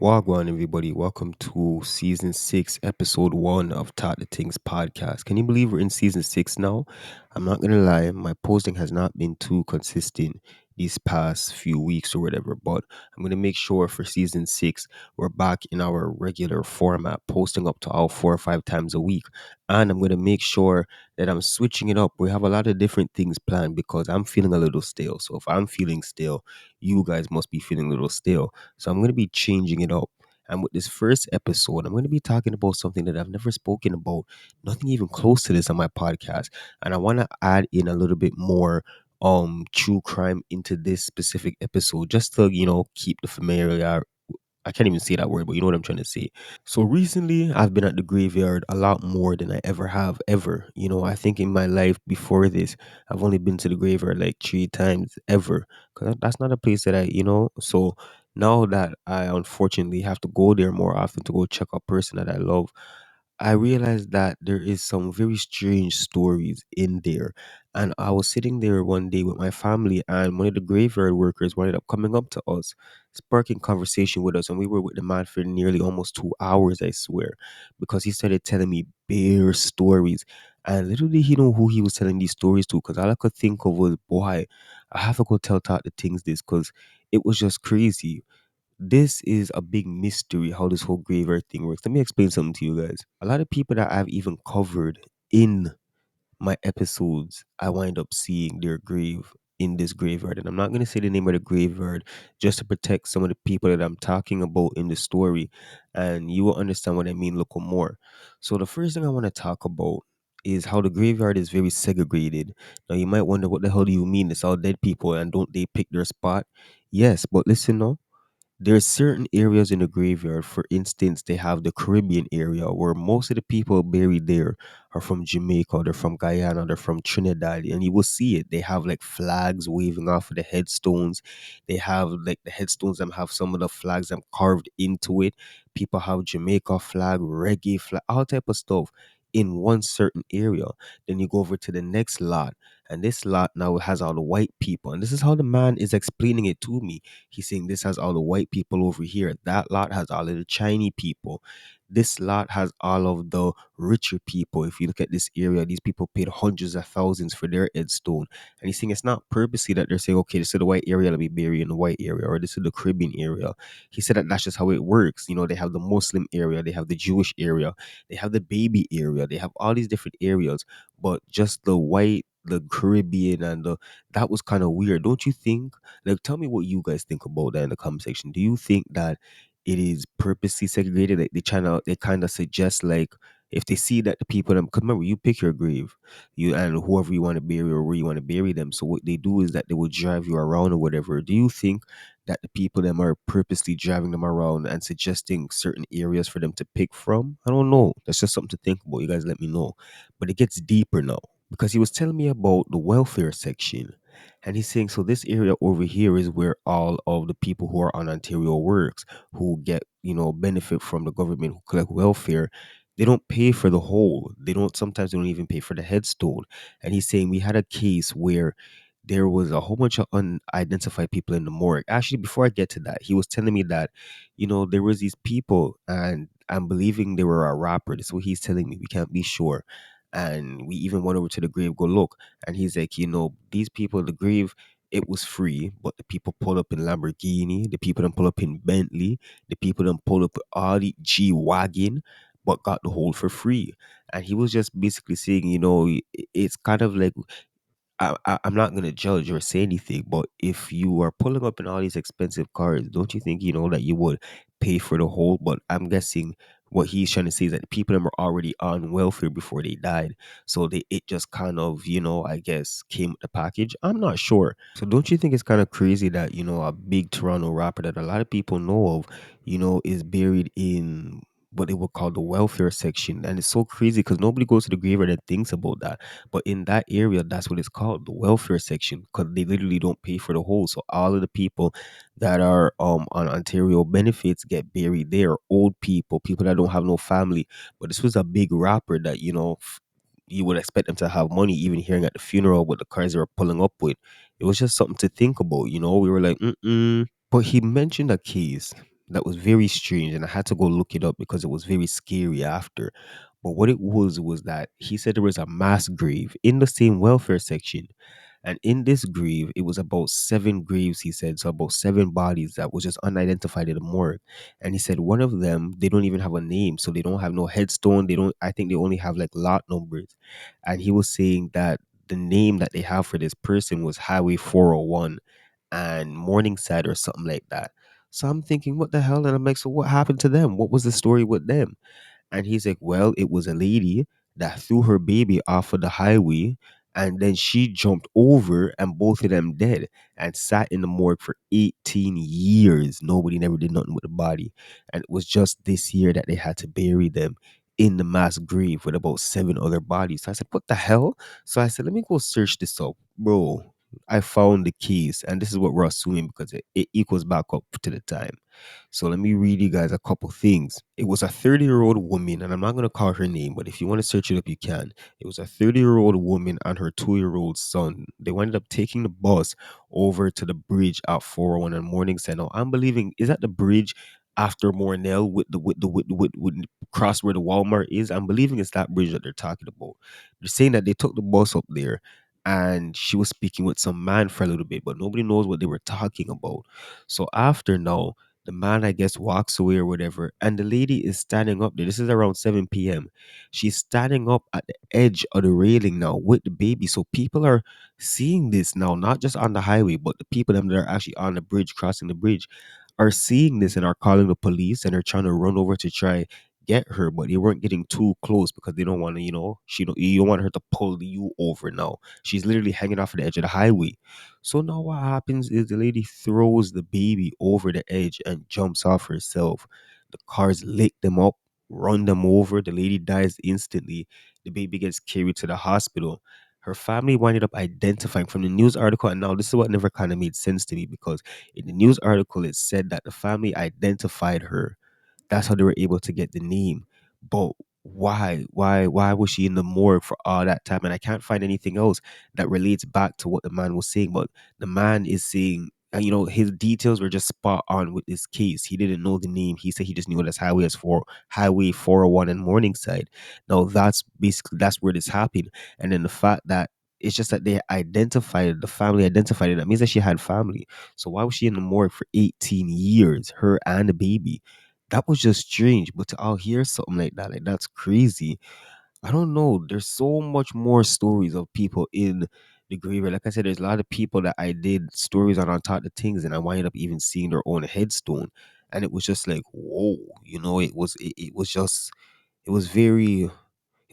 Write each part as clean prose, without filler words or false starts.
Wagwan, everybody. Welcome to season six, episode one of Talk the Things podcast. Can you believe we're in season six now? I'm not gonna lie, my posting has not been too consistent these past few weeks or whatever, but I'm gonna make sure for season six we're back in our regular format, posting up to all 4 or 5 times a week. And I'm gonna make sure that I'm switching it up. We have a lot of different things planned because I'm feeling a little stale. So if I'm feeling stale, you guys must be feeling a little stale. So I'm going to be changing it up. And with this first episode, I'm going to be talking about something that I've never spoken about, nothing even close to this on my podcast. And I want to add in a little bit more true crime into this specific episode just to, keep the familiar. I can't even say that word, but you know what I'm trying to say. So recently, I've been at the graveyard a lot more than I ever have ever. I think in my life before this, I've only been to the graveyard like 3 times ever. Cause that's not a place that So now that I unfortunately have to go there more often to go check a person that I love, I realized that there is some very strange stories in there. And I was sitting there one day with my family, and one of the graveyard workers ended up coming up to us, sparking conversation with us. And we were with the man for nearly almost 2 hours, I swear, because he started telling me bare stories. And little did he know who he was telling these stories to, because all I could think of was, boy, I have to go tell Todd the things this, because it was just crazy. This is a big mystery how this whole graveyard thing works. Let me explain something to you guys. A lot of people that I've even covered in my episodes, I wind up seeing their grave in this graveyard. And I'm not going to say the name of the graveyard just to protect some of the people that I'm talking about in the story. And you will understand what I mean a little more. So, the first thing I want to talk about is how the graveyard is very segregated. Now, you might wonder, what the hell do you mean? It's all dead people and don't they pick their spot? Yes, but listen now, there's certain areas in the graveyard. For instance, they have the Caribbean area where most of the people buried there are from Jamaica, they're from Guyana, they're from Trinidad, and you will see it. They have like flags waving off of the headstones. They have like the headstones that have some of the flags that carved into it. People have Jamaica flag, reggae flag, all type of stuff in one certain area. Then you go over to the next lot, and this lot now has all the white people. And this is how the man is explaining it to me. He's saying this has all the white people over here. That lot has all of the Chinese people. This lot has all of the richer people. If you look at this area, these people paid hundreds of thousands for their headstone. And he's saying it's not purposely that they're saying, okay, this is the white area, let me bury in the white area, or this is the Caribbean area. He said that that's just how it works. They have the Muslim area, they have the Jewish area, they have the baby area, they have all these different areas, but just the white, the Caribbean, and that was kind of weird, don't you think? Like, tell me what you guys think about that in the comment section. Do you think that it is purposely segregated? Like they kind of suggest, like, if they see that the people them, because remember, you pick your grave, you and whoever you want to bury or where you want to bury them. So what they do is that they will drive you around or whatever. Do you think that the people them are purposely driving them around and suggesting certain areas for them to pick from? I don't know. That's just something to think about. You guys let me know. But it gets deeper now because he was telling me about the welfare section. And he's saying, so this area over here is where all of the people who are on Ontario works, who get, benefit from the government, who collect welfare, they don't pay for the whole. Sometimes they don't even pay for the headstone. And he's saying we had a case where there was a whole bunch of unidentified people in the morgue. Actually, before I get to that, he was telling me that, there was these people, and I'm believing they were a rapper. That's what he's telling me. We can't be sure. And we even went over to the grave, go look. And he's like, these people, the grave, it was free, but the people pull up in Lamborghini, the people then pull up in Bentley, the people then pull up Audi G Wagon, but got the whole for free. And he was just basically saying, it's kind of like, I'm not gonna judge or say anything, but if you are pulling up in all these expensive cars, don't you think that you would pay for the whole? But I'm guessing what he's trying to say is that the people that were already on welfare before they died, so it just kind of I guess came with the package. I'm not sure. So don't you think it's kind of crazy that a big Toronto rapper that a lot of people know of, is buried in what they would call the welfare section, and it's so crazy because nobody goes to the graveyard and thinks about that, but in that area, that's what it's called, the welfare section, because they literally don't pay for the whole. So all of the people that are on Ontario benefits get buried there. Old people, people that don't have no family. But this was a big rapper that you would expect them to have money, even hearing at the funeral what the cars they were pulling up with. It was just something to think about. We were like, mm-mm. But he mentioned a case that was very strange, and I had to go look it up because it was very scary after. But what it was that he said there was a mass grave in the same welfare section, and in this grave, it was about seven graves, he said. So about seven bodies that was just unidentified in the morgue. And he said one of them, they don't even have a name. So they don't have no headstone. They don't, I think they only have like lot numbers. And he was saying that the name that they have for this person was Highway 401 and Morningside or something like that. So I'm thinking, what the hell? And I'm like, so what happened to them? What was the story with them? And he's like, well, it was a lady that threw her baby off of the highway, and then she jumped over and both of them dead and sat in the morgue for 18 years. Nobody never did nothing with the body. And it was just this year that they had to bury them in the mass grave with about seven other bodies. So I said, what the hell? So I said, let me go search this up. Bro, I found the case, and this is what we're assuming because it equals back up to the time. So let me read you guys a couple things. It was a 30-year-old woman, and I'm not going to call her name, but if you want to search it up, you can. It was a 30-year-old woman and her 2-year-old son. They ended up taking the bus over to the bridge at 401 in Morningside. Now, I'm believing, is that the bridge after Mornell with the cross where the Walmart is? I'm believing it's that bridge that they're talking about. They're saying that they took the bus up there and she was speaking with some man for a little bit, but nobody knows what they were talking about. So after now, the man, I guess, walks away or whatever, and the lady is standing up there. This is around 7 p.m. She's standing up at the edge of the railing now with the baby. So people are seeing this now, not just on the highway, but the people that are actually on the bridge, crossing the bridge, are seeing this and are calling the police and are trying to run over to try get her, but they weren't getting too close because they don't want to, you don't want her to pull you over now. She's literally hanging off the edge of the highway. So now what happens is the lady throws the baby over the edge and jumps off herself. The cars lick them up, run them over. The lady dies instantly. The baby gets carried to the hospital. Her family winded up identifying from the news article, and now this is what never kind of made sense to me because in the news article it said that the family identified her. That's how they were able to get the name. But why was she in the morgue for all that time? And I can't find anything else that relates back to what the man was saying. But the man is saying, his details were just spot on with this case. He didn't know the name. He said he just knew it as Highway 401 in Morningside. Now that's where this happened. And then the fact that it's just that the family identified it. That means that she had family. So why was she in the morgue for 18 years, her and the baby? That was just strange. But to all hear something like that's crazy. I don't know. There's so much more stories of people in the graveyard. Like I said, there's a lot of people that I did stories on top of things, and I wind up even seeing their own headstone. And it was just like, whoa, it was just it was very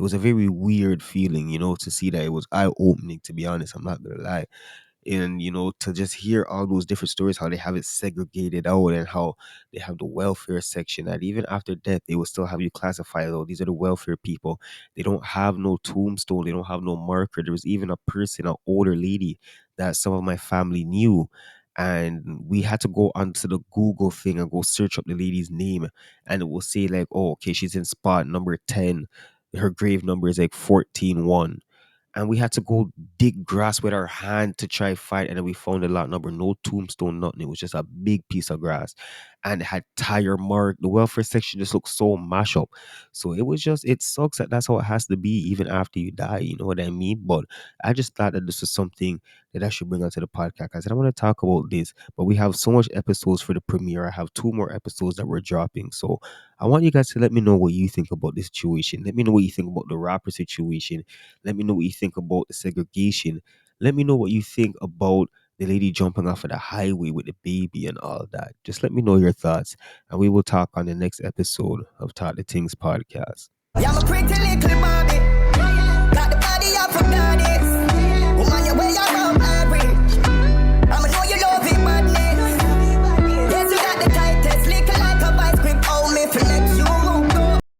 it was a very weird feeling, to see that. It was eye opening, to be honest. I'm not gonna lie. And to just hear all those different stories, how they have it segregated out and how they have the welfare section, that even after death they will still have you classified. Oh, these are the welfare people. They don't have no tombstone, they don't have no marker. There was even a person, an older lady that some of my family knew, and we had to go onto the Google thing and go search up the lady's name, and it will say like, oh, okay, she's in spot number 10, her grave number is like 14-1, and we had to go dig grass with our hand to try find, and then we found a lot number, no tombstone, nothing. It was just a big piece of grass, and it had tire mark. The welfare section just looked so mash up. So it sucks that that's how it has to be even after you die. You know what I mean? But I just thought that this was something that I should bring onto the podcast. I said I want to talk about this, but we have so much episodes for the premiere. I have two more episodes that we're dropping, so I want you guys to let me know what you think about this situation. Let me know what you think about the rapper situation. Let me know what you think about the segregation. Let me know what you think about the lady jumping off of the highway with the baby and all that. Just let me know your thoughts, and we will talk on the next episode of Talk the Things podcast. Yeah, I'm a pretty little Barbie.